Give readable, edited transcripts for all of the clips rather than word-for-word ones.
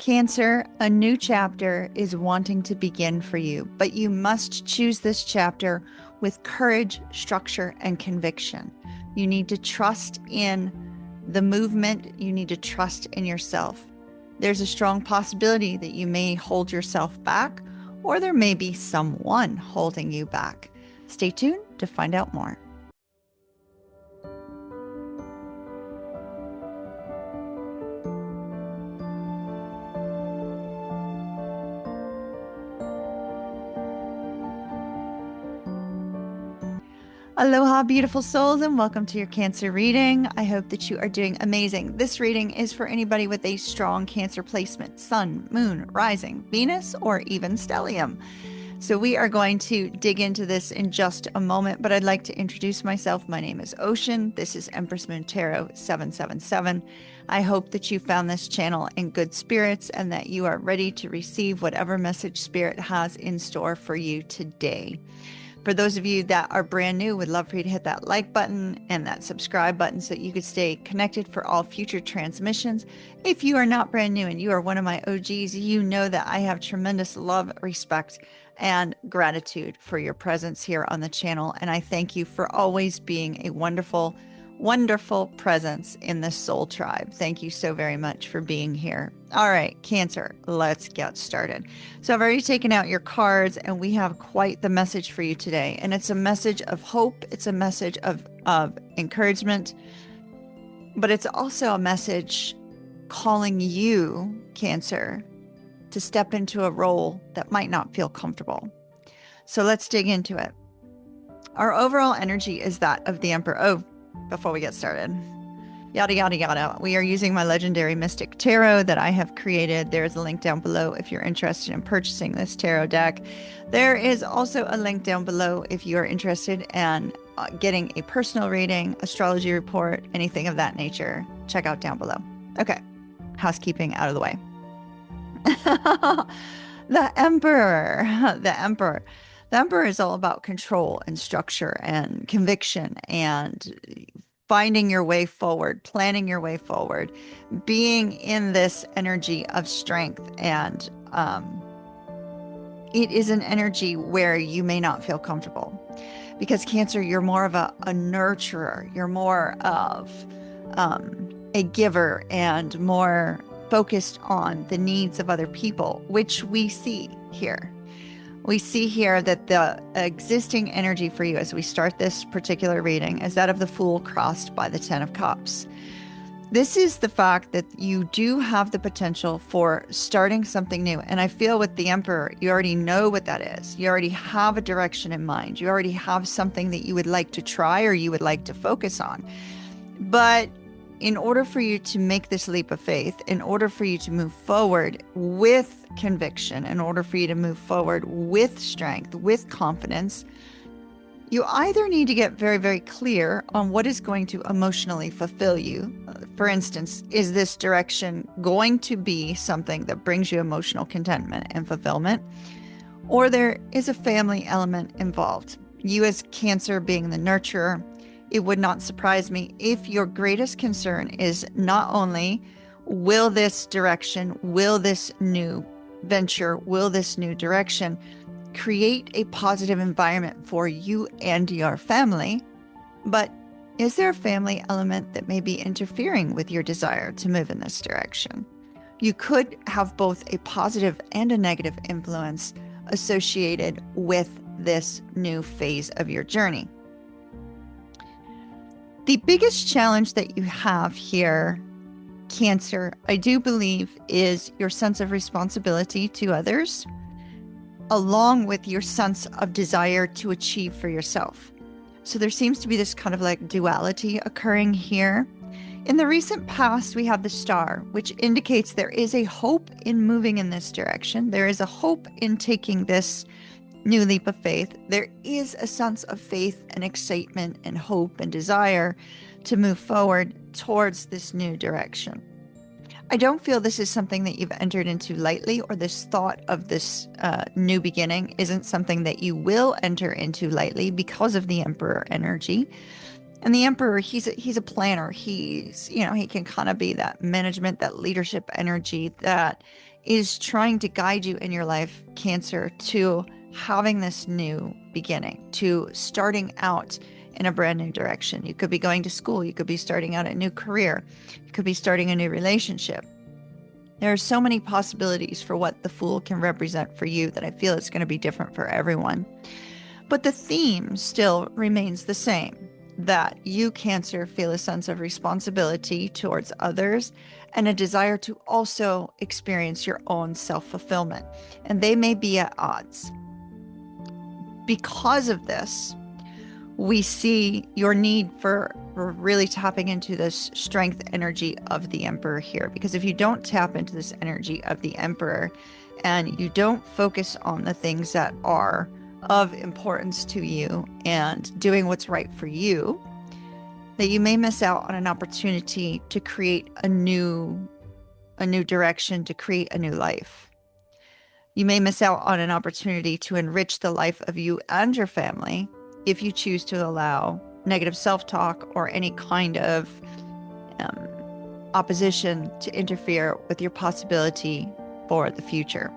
Cancer, a new chapter is wanting to begin for you, but you must choose this chapter with courage, structure, and conviction. You need to trust in the movement. You need to trust in yourself. There's a strong possibility that you may hold yourself back, or there may be someone holding you back. Stay tuned to find out more. Aloha, beautiful souls, and welcome to your Cancer reading. I hope that you are doing amazing. This reading is for anybody with a strong Cancer placement, Sun, Moon, Rising, Venus, or even Stellium. So we are going to dig into this in just a moment, but I'd like to introduce myself. My name is Ocean. This is Empress Moon Tarot 777. I hope that you found this channel in good spirits and that you are ready to receive whatever message Spirit has in store for you today. For those of you that are brand new, would love for you to hit that like button and that subscribe button so that you could stay connected for all future transmissions. If you are not brand new and you are one of my OGs, you know that I have tremendous love, respect, and gratitude for your presence here on the channel. And I thank you for always being a wonderful, wonderful presence in the soul tribe. Thank you so very much for being here. All right, Cancer, let's get started. So I've already taken out your cards and we have quite the message for you today. And it's a message of hope. It's a message of encouragement, but it's also a message calling you, Cancer, to step into a role that might not feel comfortable. So let's dig into it. Our overall energy is that of the Emperor. Oh, before we get started, yada, yada, yada. We are using my legendary Mystic Tarot that I have created. There's a link down below if you're interested in purchasing this tarot deck. There is also a link down below if you are interested in getting a personal reading, astrology report, anything of that nature. Check out down below. Okay, housekeeping out of the way. The Emperor. The Emperor is all about control and structure and conviction and finding your way forward, planning your way forward, being in this energy of strength. And it is an energy where you may not feel comfortable because Cancer, you're more of a nurturer. You're more of a giver and more focused on the needs of other people, which we see here. We see here that the existing energy for you as we start this particular reading is that of the Fool crossed by the Ten of Cups. This is the fact that you do have the potential for starting something new. And I feel with the Emperor, you already know what that is. You already have a direction in mind. You already have something that you would like to try or you would like to focus on. But in order for you to make this leap of faith, in order for you to move forward with conviction, in order for you to move forward with strength, with confidence, you either need to get very, very clear on what is going to emotionally fulfill you. For instance, is this direction going to be something that brings you emotional contentment and fulfillment? Or there is a family element involved. You as Cancer being the nurturer, it would not surprise me if your greatest concern is not only will this direction, will this new venture, will this new direction create a positive environment for you and your family, but is there a family element that may be interfering with your desire to move in this direction? You could have both a positive and a negative influence associated with this new phase of your journey. The biggest challenge that you have here, Cancer, I do believe, is your sense of responsibility to others, along with your sense of desire to achieve for yourself. So there seems to be this kind of like duality occurring here. In the recent past, we have the Star, which indicates there is a hope in moving in this direction. There is a hope in taking this new leap of faith. There is a sense of faith and excitement and hope and desire to move forward towards this new direction. I don't feel this is something that you've entered into lightly, or this thought of this new beginning isn't something that you will enter into lightly because of the Emperor energy. And the Emperor, he's a planner. He can kind of be that management, that leadership energy that is trying to guide you in your life, Cancer, to having this new beginning, to starting out in a brand new direction. You could be going to school. You could be starting out a new career. You could be starting a new relationship. There are so many possibilities for what the Fool can represent for you that I feel it's going to be different for everyone. But the theme still remains the same, that you, Cancer, feel a sense of responsibility towards others and a desire to also experience your own self-fulfillment. And they may be at odds. Because of this, we see your need for really tapping into this strength energy of the Emperor here. Because if you don't tap into this energy of the Emperor and you don't focus on the things that are of importance to you and doing what's right for you, that you may miss out on an opportunity to create a new direction, to create a new life. You may miss out on an opportunity to enrich the life of you and your family if you choose to allow negative self-talk or any kind of opposition to interfere with your possibility for the future.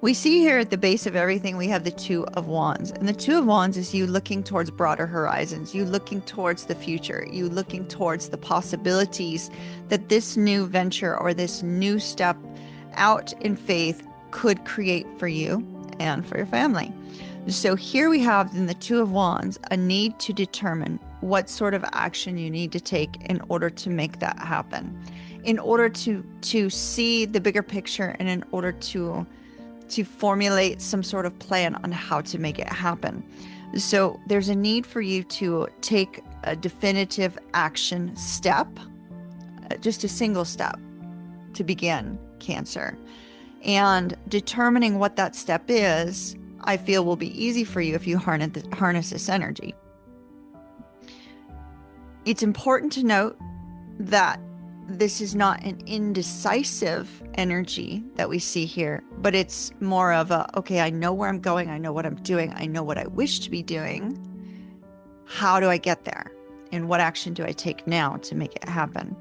We see here at the base of everything, we have the Two of Wands. And the Two of Wands is you looking towards broader horizons, you looking towards the future, you looking towards the possibilities that this new venture or this new step out in faith could create for you and for your family. So here we have in the Two of Wands a need to determine what sort of action you need to take in order to make that happen, in order to see the bigger picture, and in order to formulate some sort of plan on how to make it happen. So there's a need for you to take a definitive action step, just a single step to begin, Cancer. And determining what that step is, I feel will be easy for you if you harness this energy. It's important to note that this is not an indecisive energy that we see here, but it's more of a, okay, I know where I'm going. I know what I'm doing. I know what I wish to be doing. How do I get there? And what action do I take now to make it happen?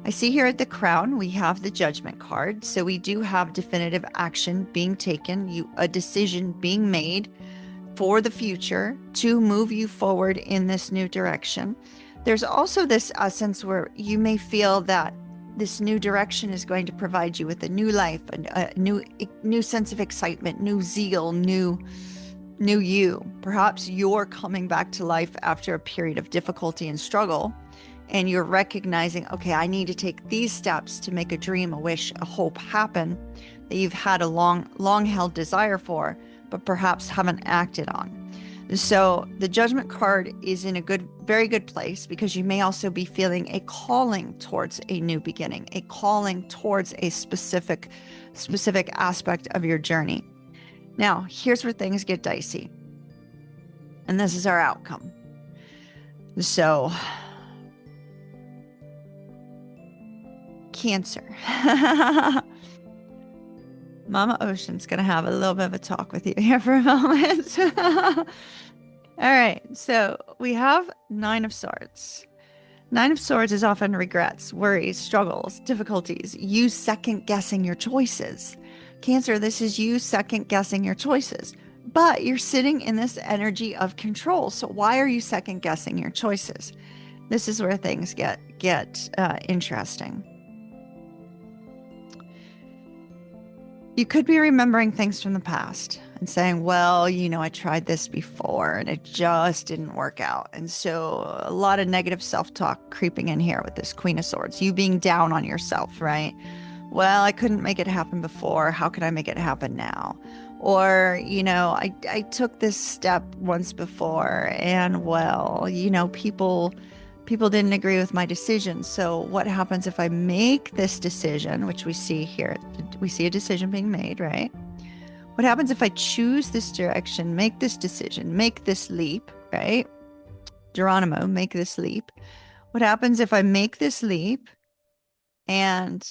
I see here at the Crown, we have the Judgment card. So we do have definitive action being taken, a decision being made for the future to move you forward in this new direction. There's also this essence where you may feel that this new direction is going to provide you with a new life, a new sense of excitement, new zeal, new you. Perhaps you're coming back to life after a period of difficulty and struggle, and you're recognizing, okay, I need to take these steps to make a dream, a wish, a hope happen that you've had a long held desire for, but perhaps haven't acted on. So the Judgment card is in a very good place, because you may also be feeling a calling towards a new beginning, a calling towards a specific aspect of your journey. Now, here's where things get dicey. And this is our outcome. So, Cancer. Mama Ocean's going to have a little bit of a talk with you here for a moment. All right, so we have Nine of Swords. Nine of Swords is often regrets, worries, struggles, difficulties, you second-guessing your choices. Cancer, this is you second-guessing your choices. But you're sitting in this energy of control. So why are you second-guessing your choices? This is where things get interesting. You could be remembering things from the past and saying, well, I tried this before and it just didn't work out. And so a lot of negative self-talk creeping in here with this Queen of Swords, you being down on yourself, right? Well, I couldn't make it happen before. How can I make it happen now? Or, I took this step once before and, well, people didn't agree with my decision. So what happens if I make this decision, which we see here? We see a decision being made, right? What happens if I choose this direction, make this decision, make this leap, right? Geronimo, make this leap. What happens if I make this leap and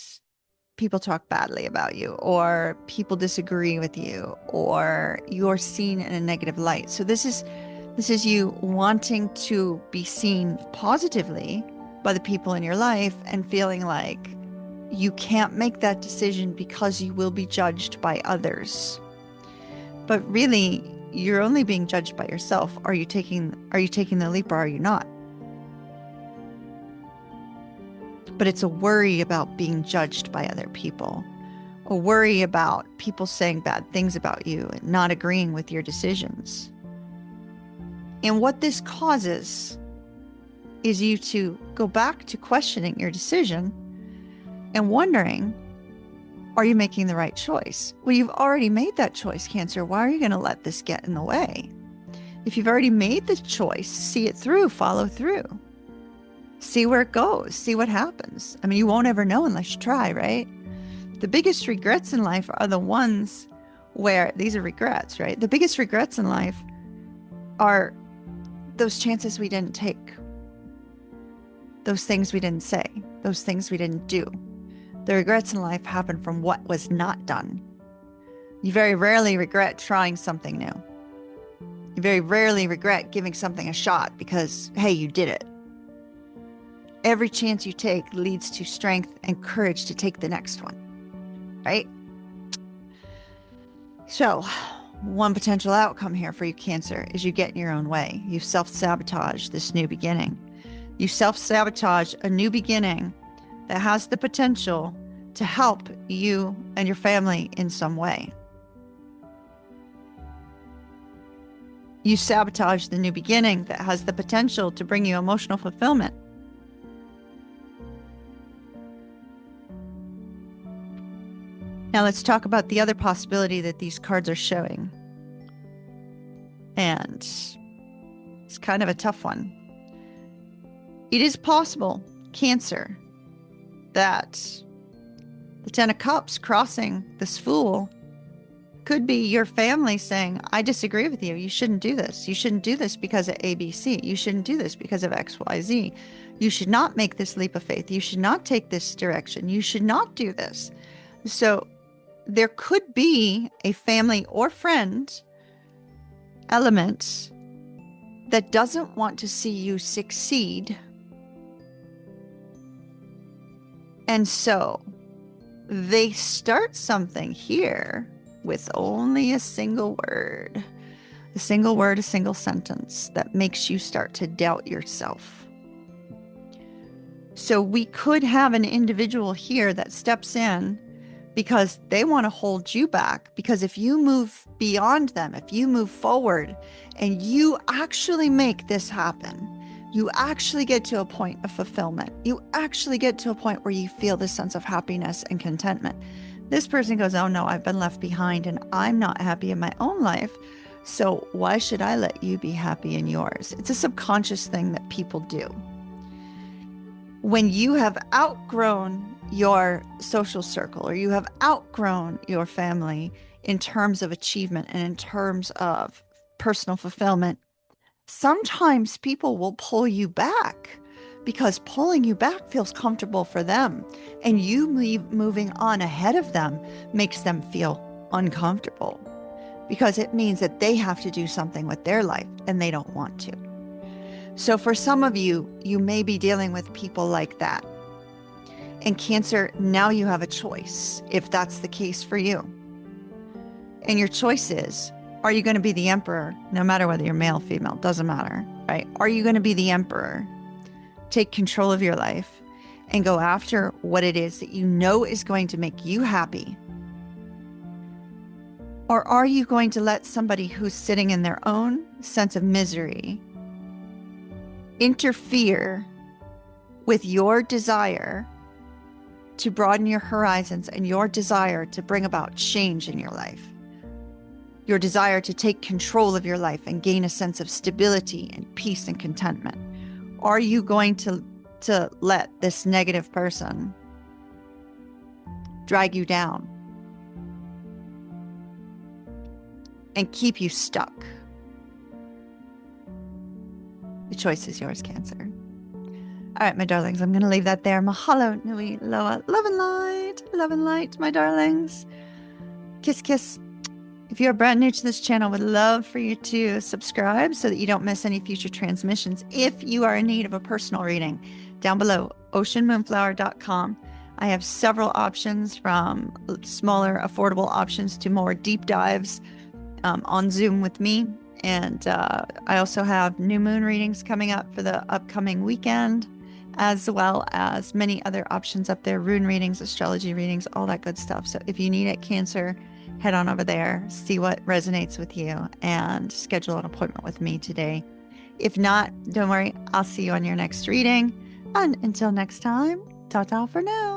people talk badly about you, or people disagree with you, or you're seen in a negative light? So this is you wanting to be seen positively by the people in your life and feeling like you can't make that decision because you will be judged by others. But really, you're only being judged by yourself. Are you taking the leap or are you not? But it's a worry about being judged by other people, a worry about people saying bad things about you and not agreeing with your decisions. And what this causes is you to go back to questioning your decision and wondering, are you making the right choice? Well, you've already made that choice, Cancer. Why are you going to let this get in the way? If you've already made the choice, see it through, follow through. See where it goes, see what happens. I mean, you won't ever know unless you try, right? The biggest regrets in life are the ones where, these are regrets, right? The biggest regrets in life are those chances we didn't take, those things we didn't say, those things we didn't do. The regrets in life happen from what was not done. You very rarely regret trying something new. You very rarely regret giving something a shot because, hey, you did it. Every chance you take leads to strength and courage to take the next one, right? So, one potential outcome here for you, Cancer, is you get in your own way. You self-sabotage this new beginning. You self-sabotage a new beginning that has the potential to help you and your family in some way. You sabotage the new beginning that has the potential to bring you emotional fulfillment. Now let's talk about the other possibility that these cards are showing. And it's kind of a tough one. It is possible, Cancer, that the Ten of Cups crossing this Fool could be your family saying, I disagree with you. You shouldn't do this. You shouldn't do this because of ABC. You shouldn't do this because of XYZ. You should not make this leap of faith. You should not take this direction. You should not do this. So there could be a family or friend element that doesn't want to see you succeed. And so they start something here with only a single word, a single sentence that makes you start to doubt yourself. So we could have an individual here that steps in because they want to hold you back. Because if you move beyond them, if you move forward and you actually make this happen, you actually get to a point of fulfillment. You actually get to a point where you feel this sense of happiness and contentment. This person goes, oh no, I've been left behind and I'm not happy in my own life. So why should I let you be happy in yours? It's a subconscious thing that people do. When you have outgrown your social circle or you have outgrown your family in terms of achievement and in terms of personal fulfillment, sometimes people will pull you back because pulling you back feels comfortable for them, and you moving on ahead of them makes them feel uncomfortable because it means that they have to do something with their life and they don't want to. So for some of you, you may be dealing with people like that. And Cancer, now you have a choice if that's the case for you. And your choice is, are you going to be the emperor, no matter whether you're male, female, doesn't matter, right? Are you going to be the emperor, take control of your life and go after what it is that you know is going to make you happy? Or are you going to let somebody who's sitting in their own sense of misery interfere with your desire to broaden your horizons and your desire to bring about change in your life? Your desire to take control of your life and gain a sense of stability and peace and contentment? Are you going to let this negative person drag you down and keep you stuck? The choice is yours, Cancer. All right, my darlings, I'm going to leave that there. Mahalo nui loa. Love and light, my darlings. Kiss, kiss. If you're brand new to this channel, I would love for you to subscribe so that you don't miss any future transmissions. If you are in need of a personal reading, down below, oceanmoonflower.com. I have several options, from smaller, affordable options to more deep dives on Zoom with me. And I also have new moon readings coming up for the upcoming weekend, as well as many other options up there, rune readings, astrology readings, all that good stuff. So if you need it, Cancer, head on over there, see what resonates with you, and schedule an appointment with me today. If not, don't worry, I'll see you on your next reading. And until next time, ta-ta for now.